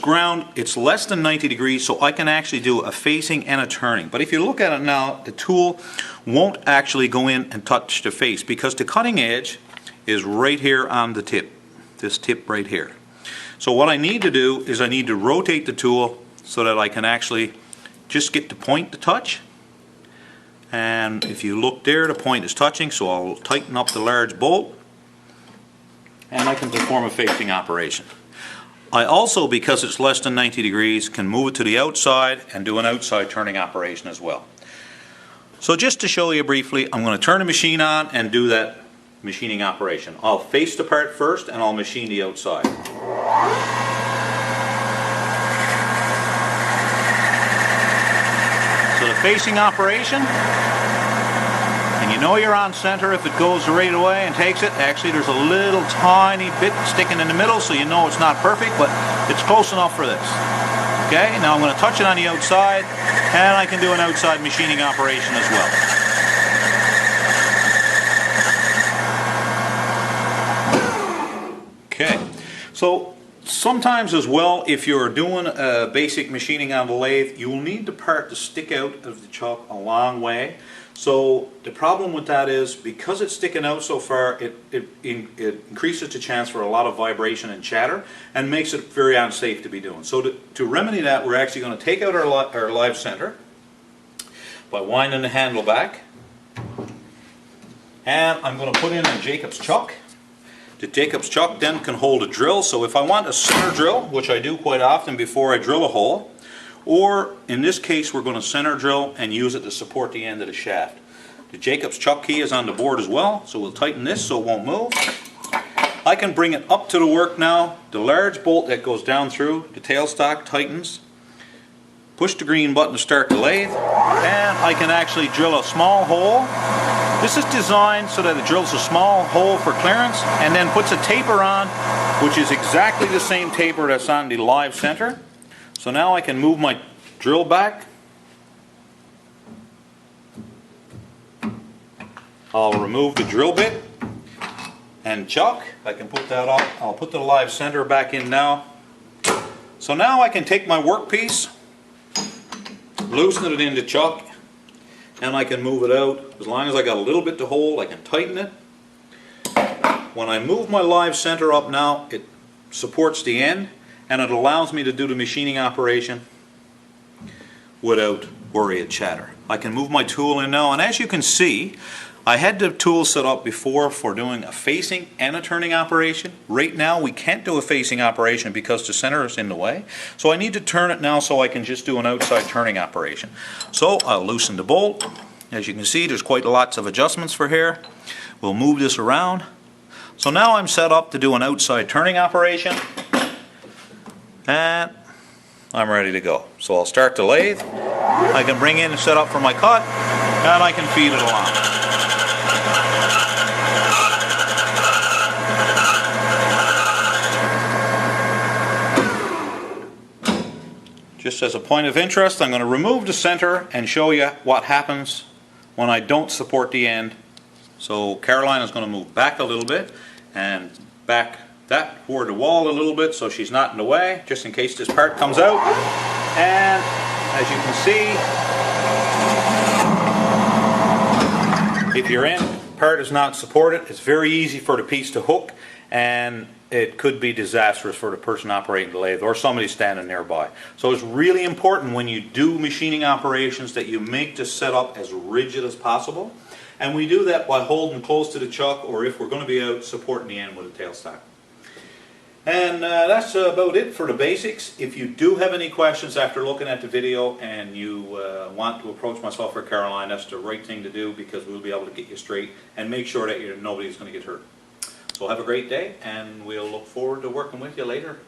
ground, it's less than 90 degrees, so I can actually do a facing and a turning. But if you look at it now, the tool won't actually go in and touch the face because the cutting edge is right here on the tip, this tip right here. So what I need to do is I need to rotate the tool so that I can actually just get the point to touch. And if you look there, the point is touching, so I'll tighten up the large bolt and I can perform a facing operation. I also, because it's less than 90 degrees, can move it to the outside and do an outside turning operation as well. So just to show you briefly, I'm going to turn the machine on and do that machining operation. I'll face the part first and I'll machine the outside. So the facing operation, and you know you're on center if it goes right away and takes it. Actually, there's a little tiny bit sticking in the middle, so you know it's not perfect, but it's close enough for this. Okay, now I'm going to touch it on the outside, and I can do an outside machining operation as well. Okay, so sometimes as well, if you're doing a basic machining on the lathe, you will need the part to stick out of the chuck a long way. So the problem with that is, because it's sticking out so far, it increases the chance for a lot of vibration and chatter and makes it very unsafe to be doing. So to remedy that, we're actually going to take out our live center by winding the handle back, and I'm going to put in a Jacob's chuck. The Jacob's chuck then can hold a drill, so if I want a center drill, which I do quite often before I drill a hole, or in this case we're going to center drill and use it to support the end of the shaft. The Jacob's chuck key is on the board as well, so we'll tighten this so it won't move. I can bring it up to the work now. The large bolt that goes down through the tailstock tightens. Push the green button to start the lathe, and I can actually drill a small hole. This is designed so that it drills a small hole for clearance and then puts a taper on, which is exactly the same taper that's on the live center. So now I can move my drill back. I'll remove the drill bit and chuck. I can put that up. I'll put the live center back in now. So now I can take my workpiece, loosen it in the chuck, and I can move it out. As long as I got a little bit to hold, I can tighten it. When I move my live center up now, it supports the end, and it allows me to do the machining operation without worry of chatter. I can move my tool in now, and as you can see, I had the tool set up before for doing a facing and a turning operation. Right now we can't do a facing operation because the center is in the way, so I need to turn it now so I can just do an outside turning operation. So I'll loosen the bolt. As you can see, there's quite lots of adjustments for here. We'll move this around. So now I'm set up to do an outside turning operation, and I'm ready to go. So I'll start the lathe. I can bring in and set up for my cut, and I can feed it along. Just as a point of interest, I'm going to remove the center and show you what happens when I don't support the end. So Caroline is going to move back a little bit and back that toward the wall a little bit so she's not in the way, just in case this part comes out. And as you can see, if your end part is not supported, it's very easy for the piece to hook, and it could be disastrous for the person operating the lathe or somebody standing nearby. So it's really important when you do machining operations that you make the setup as rigid as possible. And we do that by holding close to the chuck, or if we're going to be out, supporting the end with a tailstock. And that's about it for the basics. If you do have any questions after looking at the video and you want to approach myself or Caroline, that's the right thing to do, because we'll be able to get you straight and make sure that nobody's going to get hurt. So have a great day, and we'll look forward to working with you later.